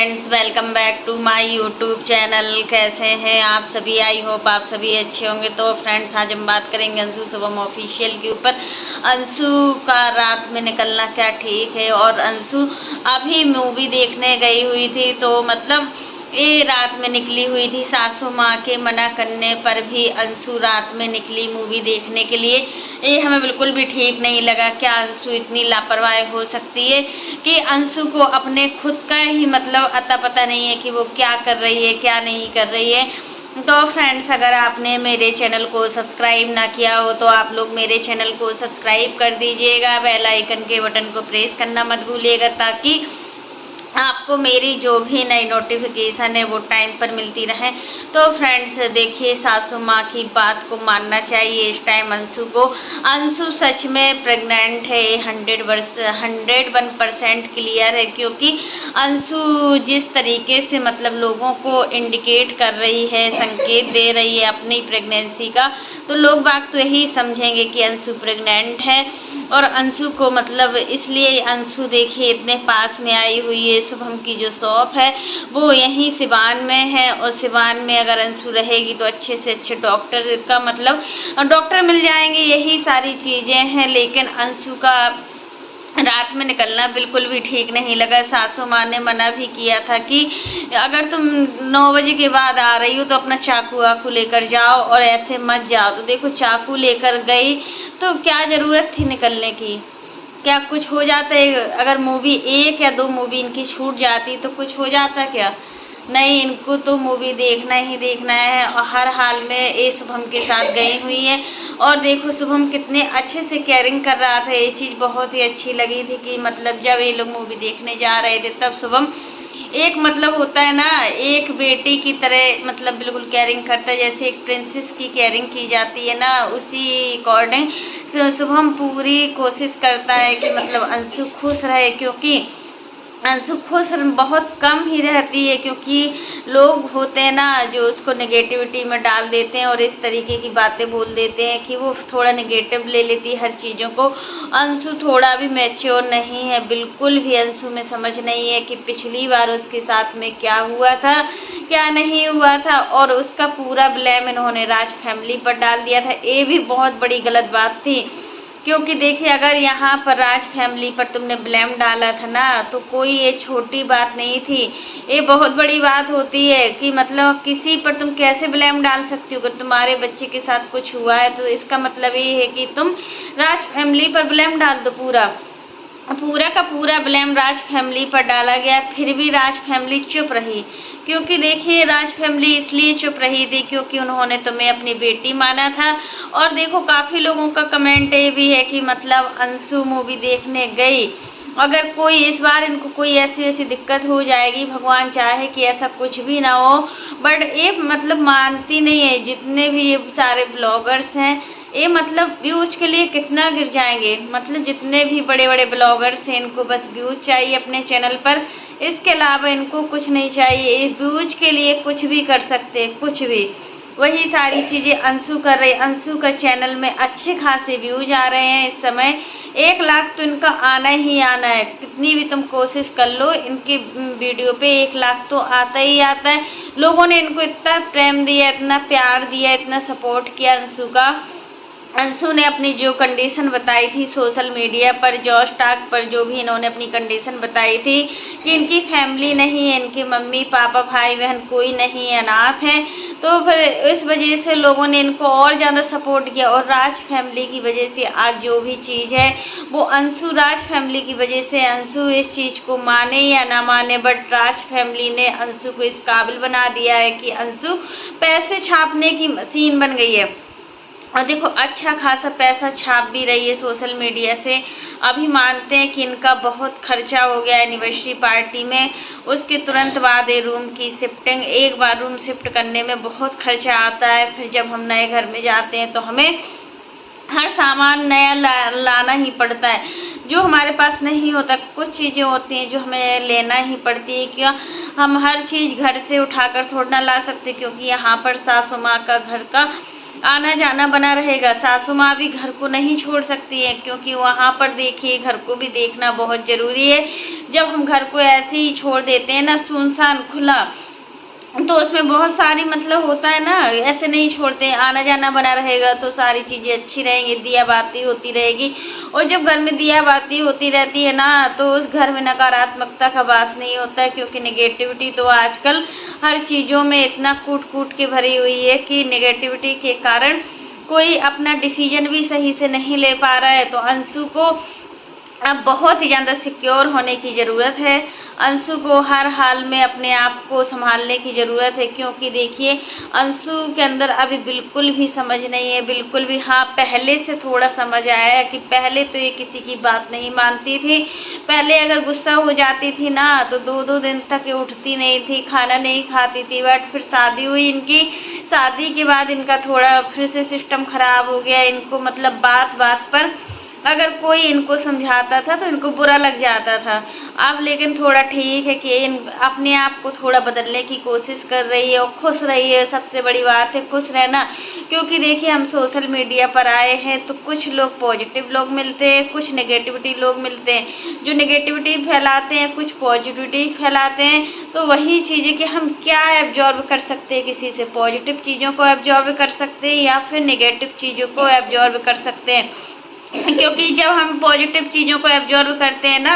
Friends, welcome back to my YouTube channel. कैसे हैं आप सभी? आई होप आप सभी अच्छे होंगे। तो फ्रेंड्स, आज हम बात करेंगे अंशु शुभम ऑफिशियल के ऊपर। अंशु का रात में निकलना क्या ठीक है? और अंशु अभी मूवी देखने गई हुई थी, तो मतलब ये रात में निकली हुई थी। सासू माँ के मना करने पर भी अंशु रात में निकली मूवी देखने के लिए। ये हमें बिल्कुल भी ठीक नहीं लगा। क्या अंशु इतनी लापरवाह हो सकती है कि अंशु को अपने खुद का ही मतलब अता पता नहीं है कि वो क्या कर रही है, क्या नहीं कर रही है। तो फ्रेंड्स, अगर आपने मेरे चैनल को सब्सक्राइब ना किया हो तो आप लोग मेरे चैनल को सब्सक्राइब कर दीजिएगा। बेल आइकन के बटन को प्रेस करना मत भूलिएगा, ताकि आपको मेरी जो भी नई नोटिफिकेशन है वो टाइम पर मिलती रहे। तो फ्रेंड्स, देखिए, सासू माँ की बात को मानना चाहिए इस टाइम अंशु को। अंशु सच में प्रेग्नेंट है, 101% क्लियर है, क्योंकि अंशु जिस तरीके से मतलब लोगों को इंडिकेट कर रही है, संकेत दे रही है अपनी प्रेगनेंसी का, तो लोग बाग तो यही समझेंगे कि अंशु प्रेग्नेंट है। और अंशु को मतलब इसलिए अंशु देखिए इतने पास में आई हुई है। शुभम की जो शॉप है वो यहीं सिवान में है, और सिवान में अगर अंशु रहेगी तो अच्छे से अच्छे डॉक्टर का मतलब डॉक्टर मिल जाएंगे, यही सारी चीज़ें हैं। लेकिन अंशु का रात में निकलना बिल्कुल भी ठीक नहीं लगा। सासू माँ ने मना भी किया था कि अगर तुम 9 बजे के बाद आ रही हो तो अपना चाकू वाकू लेकर जाओ और ऐसे मत जाओ। तो देखो, चाकू लेकर गई तो क्या ज़रूरत थी निकलने की? क्या कुछ हो जाता है? अगर मूवी 1 या 2 मूवी इनकी छूट जाती तो कुछ हो जाता क्या? नहीं, इनको तो मूवी देखना ही देखना है, और हर हाल में ये शुभम के साथ गई हुई है। और देखो, शुभम कितने अच्छे से केयरिंग कर रहा था। ये चीज़ बहुत ही अच्छी लगी थी कि मतलब जब ये लोग मूवी देखने जा रहे थे तब शुभम एक मतलब होता है ना, एक बेटी की तरह मतलब बिल्कुल केयरिंग करता है, जैसे एक प्रिंसेस की केयरिंग की जाती है ना, उसी अकॉर्डिंग शुभम पूरी कोशिश करता है कि मतलब अंशु खुश रहे। क्योंकि अंशु खुश बहुत कम ही रहती है, क्योंकि लोग होते हैं ना जो उसको नेगेटिविटी में डाल देते हैं और इस तरीके की बातें बोल देते हैं कि वो थोड़ा नेगेटिव ले लेती है हर चीज़ों को। अंशु थोड़ा भी मैच्योर नहीं है, बिल्कुल भी अंशु में समझ नहीं है कि पिछली बार उसके साथ में क्या हुआ था, क्या नहीं हुआ था, और उसका पूरा ब्लेम इन्होंने राज फैमिली पर डाल दिया था। ये भी बहुत बड़ी गलत बात थी, क्योंकि देखिए, अगर यहाँ पर राज फैमिली पर तुमने ब्लेम डाला था ना, तो कोई ये छोटी बात नहीं थी, ये बहुत बड़ी बात होती है कि मतलब किसी पर तुम कैसे ब्लेम डाल सकती हो। अगर तुम्हारे बच्चे के साथ कुछ हुआ है तो इसका मतलब ये है कि तुम राज फैमिली पर ब्लेम डाल दो। पूरा का पूरा ब्लेम राज फैमिली पर डाला गया। फिर भी राज फैमिली चुप रही, क्योंकि देखिए, राज फैमिली इसलिए चुप रही थी क्योंकि उन्होंने तुम्हें अपनी बेटी माना था। और देखो, काफ़ी लोगों का कमेंट ये भी है कि मतलब अंशु मूवी देखने गई, अगर कोई इस बार इनको कोई ऐसी ऐसी दिक्कत हो जाएगी, भगवान चाहे कि ऐसा कुछ भी ना हो, बट ये मतलब मानती नहीं है। जितने भी ये सारे ब्लॉगर्स हैं, ये मतलब व्यूज के लिए कितना गिर जाएंगे। मतलब जितने भी बड़े बड़े ब्लॉगर्स हैं, इनको बस व्यूज चाहिए अपने चैनल पर, इसके अलावा इनको कुछ नहीं चाहिए। व्यूज के लिए कुछ भी कर सकते हैं, कुछ भी। वही सारी चीज़ें अंशु कर रही। अंशु का चैनल में अच्छे खासे व्यूज आ रहे हैं इस समय। 1 लाख तो इनका आना ही आना है, कितनी भी तुम कोशिश कर लो, इनकी वीडियो पे 1 लाख तो आता ही आता है। लोगों ने इनको इतना प्रेम दिया, इतना प्यार दिया, इतना सपोर्ट किया अंशु का। अंशु ने अपनी जो कंडीशन बताई थी सोशल मीडिया पर, जॉस टॉक पर, जो भी इन्होंने अपनी कंडीशन बताई थी कि इनकी फैमिली नहीं है, इनके मम्मी पापा भाई बहन कोई नहीं है, अनाथ हैं, तो फिर इस वजह से लोगों ने इनको और ज़्यादा सपोर्ट किया। और राज फैमिली की वजह से आज जो भी चीज़ है वो अंशु, राज फैमिली की वजह से, अंशु इस चीज़ को माने या ना माने, बट राज फैमिली ने अंशु को इस काबिल बना दिया है कि अंशु पैसे छापने की मशीन बन गई है। और देखो, अच्छा खासा पैसा छाप भी रही है सोशल मीडिया से। अभी मानते हैं कि इनका बहुत खर्चा हो गया एनिवर्सरी पार्टी में, उसके तुरंत बाद ये रूम की शिफ्टिंग, एक बार रूम शिफ्ट करने में बहुत खर्चा आता है। फिर जब हम नए घर में जाते हैं तो हमें हर सामान नया लाना ही पड़ता है, जो हमारे पास नहीं होता। कुछ चीज़ें होती हैं जो हमें लेना ही पड़ती है, क्या हम हर चीज़ घर से उठाकर थोड़ा ना ला सकते, क्योंकि यहाँ पर सासू माँ का घर का आना जाना बना रहेगा। सासू माँ भी घर को नहीं छोड़ सकती है, क्योंकि वहाँ पर देखिए घर को भी देखना बहुत ज़रूरी है। जब हम घर को ऐसे ही छोड़ देते हैं ना सुनसान खुला, तो उसमें बहुत सारी मतलब होता है ना, ऐसे नहीं छोड़ते, आना जाना बना रहेगा तो सारी चीज़ें अच्छी रहेंगी, दिया बाती होती रहेगी। और जब घर में दिया बाती होती रहती है ना तो उस घर में नकारात्मकता का वास नहीं होता है, क्योंकि नेगेटिविटी तो आजकल हर चीज़ों में इतना कूट कूट के भरी हुई है कि नेगेटिविटी के कारण कोई अपना डिसीजन भी सही से नहीं ले पा रहा है। तो अंशु को अब बहुत ही ज़्यादा सिक्योर होने की ज़रूरत है। अंशु को हर हाल में अपने आप को संभालने की ज़रूरत है, क्योंकि देखिए अंशु के अंदर अभी बिल्कुल भी समझ नहीं है, बिल्कुल भी। हाँ, पहले से थोड़ा समझ आया है कि पहले तो ये किसी की बात नहीं मानती थी। पहले अगर गुस्सा हो जाती थी ना तो 2-2 दिन तक ये उठती नहीं थी, खाना नहीं खाती थी। बट फिर शादी हुई इनकी, शादी के बाद इनका थोड़ा फिर से सिस्टम ख़राब हो गया। इनको मतलब बात बात पर अगर कोई इनको समझाता था तो इनको बुरा लग जाता था। अब लेकिन थोड़ा ठीक है कि इन अपने आप को थोड़ा बदलने की कोशिश कर रही है और खुश रही है। सबसे बड़ी बात है खुश रहना, क्योंकि देखिए हम सोशल मीडिया पर आए हैं तो कुछ लोग पॉजिटिव लोग मिलते हैं, कुछ नेगेटिविटी लोग मिलते हैं। जो नेगेटिविटी फैलाते हैं कुछ पॉजिटिविटी फैलाते हैं। तो वही चीज़ें कि हम क्या एब्जॉर्ब कर सकते हैं किसी से, पॉजिटिव चीज़ों को एब्जॉर्ब कर सकते हैं या फिर नेगेटिव चीज़ों को एब्जॉर्ब कर सकते हैं। क्योंकि जब हम पॉजिटिव चीज़ों को एब्जॉर्ब करते हैं ना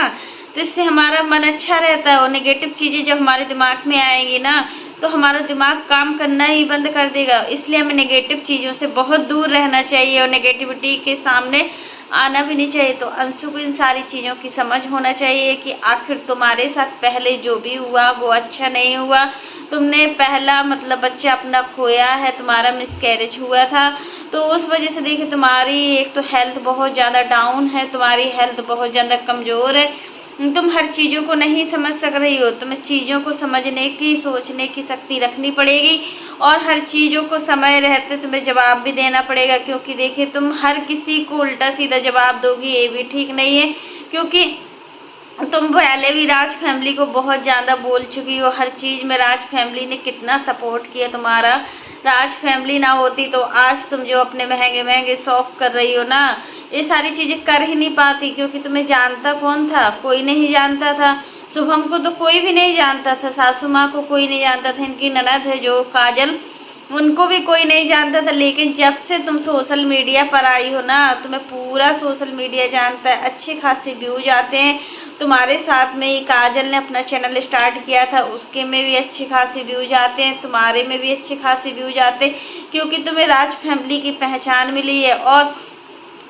तो इससे हमारा मन अच्छा रहता है, और नेगेटिव चीज़ें जब हमारे दिमाग में आएंगी ना तो हमारा दिमाग काम करना ही बंद कर देगा। इसलिए हमें नेगेटिव चीज़ों से बहुत दूर रहना चाहिए और नेगेटिविटी के सामने आना भी नहीं चाहिए। तो अंशु को इन सारी चीज़ों की समझ होना चाहिए कि आखिर तुम्हारे साथ पहले जो भी हुआ वो अच्छा नहीं हुआ। तुमने पहला मतलब बच्चा अपना खोया है, तुम्हारा मिसकैरेज हुआ था, तो उस वजह से देखिए तुम्हारी एक तो हेल्थ बहुत ज़्यादा डाउन है, तुम्हारी हेल्थ बहुत ज़्यादा कमज़ोर है, तुम हर चीज़ों को नहीं समझ सक रही हो। तुम्हें चीज़ों को समझने की सोचने की शक्ति रखनी पड़ेगी और हर चीज़ों को समय रहते तुम्हें जवाब भी देना पड़ेगा। क्योंकि देखिए तुम हर किसी को उल्टा सीधा जवाब दोगी ये भी ठीक नहीं है, क्योंकि तुम पहले भी राज फैमिली को बहुत ज़्यादा बोल चुकी हो हर चीज़ में। राज फैमिली ने कितना सपोर्ट किया तुम्हारा, राज फैमिली ना होती तो आज तुम जो अपने महंगे महंगे शौक कर रही हो ना ये सारी चीज़ें कर ही नहीं पाती। क्योंकि तुम्हें जानता कौन था, कोई नहीं जानता था। शुभम को तो कोई भी नहीं जानता था, सासू माँ को कोई नहीं जानता था, इनकी ननद है जो काजल उनको भी कोई नहीं जानता था। लेकिन जब से तुम सोशल मीडिया पर आई हो ना तुम्हें पूरा सोशल मीडिया जानता है, अच्छे खासे व्यूज आते हैं। तुम्हारे साथ में ही काजल ने अपना चैनल स्टार्ट किया था, उसके में भी अच्छे खासे व्यूज आते हैं, तुम्हारे में भी अच्छे खासे व्यूज आते हैं, क्योंकि तुम्हें राज फैमिली की पहचान मिली है। और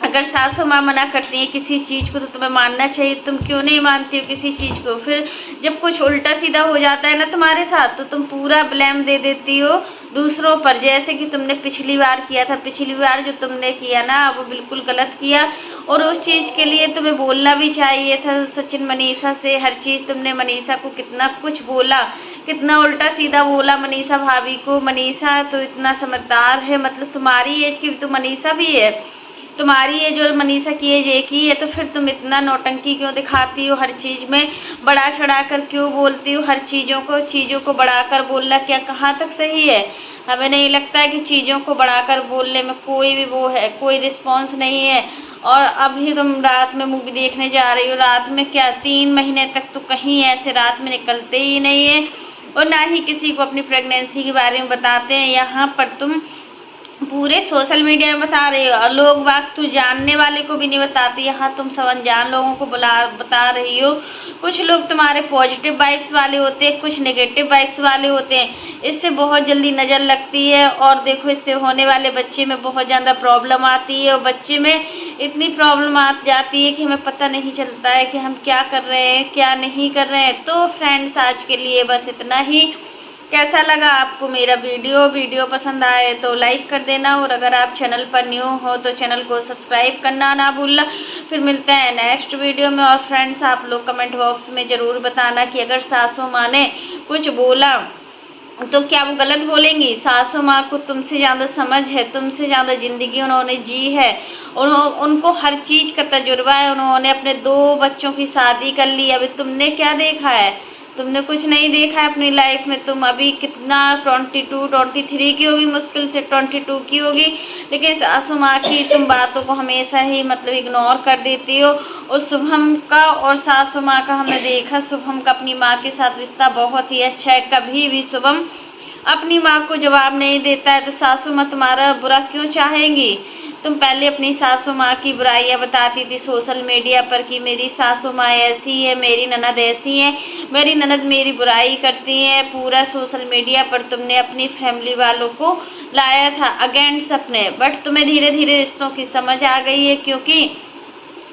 अगर सासू माँ मना करती हैं किसी चीज़ को तो तुम्हें मानना चाहिए। तुम क्यों नहीं मानती हो किसी चीज़ को? फिर जब कुछ उल्टा सीधा हो जाता है ना तुम्हारे साथ तो तुम पूरा ब्लेम दे देती हो दूसरों पर, जैसे कि तुमने पिछली बार किया था। पिछली बार जो तुमने किया ना वो बिल्कुल गलत किया, और उस चीज़ के लिए तुम्हें बोलना भी चाहिए था सचिन मनीषा से। हर चीज़ तुमने मनीषा को कितना कुछ बोला, कितना उल्टा सीधा बोला मनीषा भाभी को। मनीषा तो इतना समझदार है, मतलब तुम्हारी एज की तो मनीषा भी है, तुम्हारी एज और मनीषा की एज एक ही है, तो फिर तुम इतना नौटंकी क्यों दिखाती हो? हर चीज़ में बढ़ा चढ़ा कर क्यों बोलती हो? हर चीज़ों को बढ़ाकर बोलना क्या कहाँ तक सही है? हमें नहीं लगता है कि चीज़ों को बढ़ाकर बोलने में कोई भी वो है, कोई रिस्पॉन्स नहीं है। और अभी तुम रात में मूवी देखने जा रही हो, रात में क्या 3 महीने तक तो कहीं ऐसे रात में निकलते ही नहीं है, और ना ही किसी को अपनी प्रेगनेंसी के बारे में बताते हैं। यहाँ पर तुम पूरे सोशल मीडिया में बता रही हो, और लोग बात तू जानने वाले को भी नहीं बताती, यहाँ तुम सब अनजान लोगों को बता रही हो। कुछ लोग तुम्हारे पॉजिटिव वाइब्स वाले होते हैं, कुछ नेगेटिव वाइब्स वाले होते हैं। इससे बहुत जल्दी नज़र लगती है, और देखो इससे होने वाले बच्चे में बहुत ज़्यादा प्रॉब्लम आती है, और बच्चे में इतनी प्रॉब्लम आ जाती है कि हमें पता नहीं चलता है कि हम क्या कर रहे हैं क्या नहीं कर रहे हैं। तो फ्रेंड्स आज के लिए बस इतना ही। कैसा लगा आपको मेरा वीडियो पसंद आए तो लाइक कर देना, और अगर आप चैनल पर न्यू हो तो चैनल को सब्सक्राइब करना ना भूलना। फिर मिलते हैं नेक्स्ट वीडियो में। और फ्रेंड्स आप लोग कमेंट बॉक्स में ज़रूर बताना कि अगर सासू माँ ने कुछ बोला तो क्या वो गलत बोलेंगी? सासू माँ को तुमसे ज़्यादा समझ है, तुमसे ज़्यादा ज़िंदगी उन्होंने जी है, उनको हर चीज़ का तजुर्बा है। उन्होंने अपने 2 बच्चों की शादी कर ली। अभी तुमने क्या देखा है? तुमने कुछ नहीं देखा है अपनी लाइफ में। तुम अभी कितना 22-23 की होगी, मुश्किल से 22 की होगी, लेकिन सासू माँ की तुम बातों को हमेशा ही मतलब इग्नोर कर देती हो, और शुभम का और सासू माँ का हमने देखा, शुभम का अपनी माँ के साथ रिश्ता बहुत ही अच्छा है। कभी भी शुभम अपनी माँ को जवाब नहीं देता है, तो सासू माँ तुम्हारा बुरा क्यों चाहेंगी? तुम पहले अपनी सासू माँ की बुराइयां बताती थी सोशल मीडिया पर कि मेरी सासू माँ ऐसी है, मेरी ननद ऐसी है, मेरी ननद मेरी बुराई करती है। पूरा सोशल मीडिया पर तुमने अपनी फैमिली वालों को लाया था अगेंस्ट अपने, बट तुम्हें धीरे धीरे रिश्तों की समझ आ गई है, क्योंकि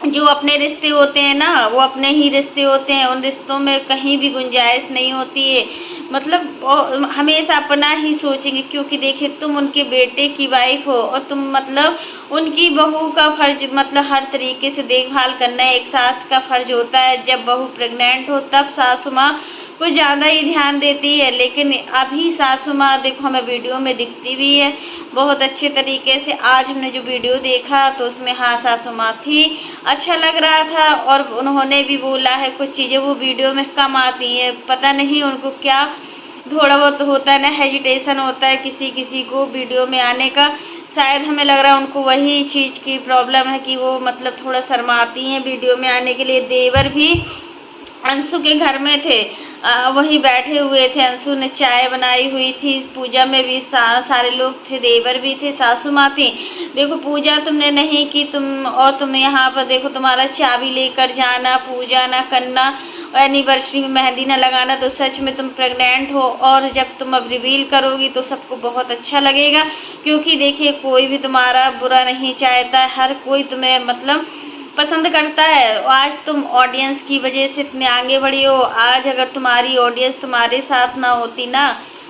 जो अपने रिश्ते होते हैं ना, वो अपने ही रिश्ते होते हैं। उन रिश्तों में कहीं भी गुंजाइश नहीं होती है, मतलब हमेशा अपना ही सोचेंगे। क्योंकि देखिए, तुम उनके बेटे की वाइफ हो और तुम मतलब उनकी बहू का फर्ज मतलब हर तरीके से देखभाल करना एक सास का फर्ज होता है। जब बहू प्रेग्नेंट हो तब सासू माँ कुछ ज़्यादा ही ध्यान देती है, लेकिन अभी सासू माँ देखो हमें वीडियो में दिखती भी है बहुत अच्छे तरीके से। आज हमने जो वीडियो देखा तो उसमें हाँ सासू माँ थी, अच्छा लग रहा था। और उन्होंने भी बोला है कुछ चीज़ें वो वीडियो में कम आती हैं, पता नहीं उनको क्या थोड़ा बहुत होता है ना, हेजिटेशन होता है किसी किसी को वीडियो में आने का। शायद हमें लग रहा है उनको वही चीज़ की प्रॉब्लम है कि वो मतलब थोड़ा शर्माती हैं वीडियो में आने के लिए। देवर भी अंशु के घर में थे, वहीं बैठे हुए थे। अंशु ने चाय बनाई हुई थी, इस पूजा में भी सारे लोग थे, देवर भी थे, सासू माँ थी। देखो पूजा तुमने नहीं की, तुम यहाँ पर देखो तुम्हारा चाबी लेकर जाना, पूजा ना करना, एनिवर्सरी में मेहंदी ना लगाना, तो सच में तुम प्रेग्नेंट हो। और जब तुम अब रिवील करोगी तो सबको बहुत अच्छा लगेगा, क्योंकि देखिए कोई भी तुम्हारा बुरा नहीं चाहता, हर कोई तुम्हें मतलब पसंद करता है। आज तुम ऑडियंस की वजह से इतने आगे बढ़ी हो। आज अगर तुम्हारी ऑडियंस तुम्हारे साथ ना होती ना,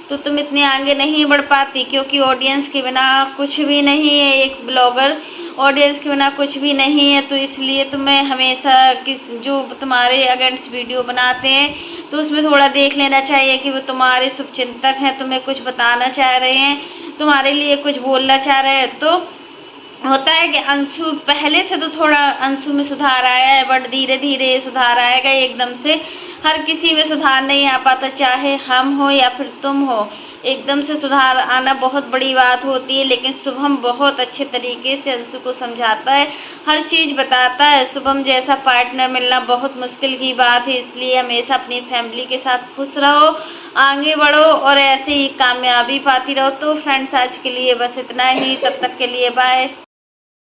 तो तुम इतने आगे नहीं बढ़ पाती, क्योंकि ऑडियंस के बिना कुछ भी नहीं है। एक ब्लॉगर ऑडियंस के बिना कुछ भी नहीं है। तो इसलिए तुम्हें हमेशा जो तुम्हारे अगेंस्ट वीडियो बनाते हैं तो उसमें थोड़ा देख लेना चाहिए कि वो तुम्हारे शुभचिंतक हैं, तुम्हें कुछ बताना चाह रहे हैं, तुम्हारे लिए कुछ बोलना चाह रहे हैं। तो होता है कि अंशु पहले से तो थोड़ा अंशु में सुधार आया है, बट धीरे धीरे सुधार आएगा। एकदम से हर किसी में सुधार नहीं आ पाता, चाहे हम हो या फिर तुम हो। एकदम से सुधार आना बहुत बड़ी बात होती है, लेकिन शुभम बहुत अच्छे तरीके से अंशु को समझाता है, हर चीज़ बताता है। शुभम जैसा पार्टनर मिलना बहुत मुश्किल की बात है, इसलिए हमेशा अपनी फैमिली के साथ खुश रहो, आगे बढ़ो और ऐसे ही कामयाबी पाती रहो। तो फ्रेंड्स आज के लिए बस इतना ही, तब तक के लिए बाय।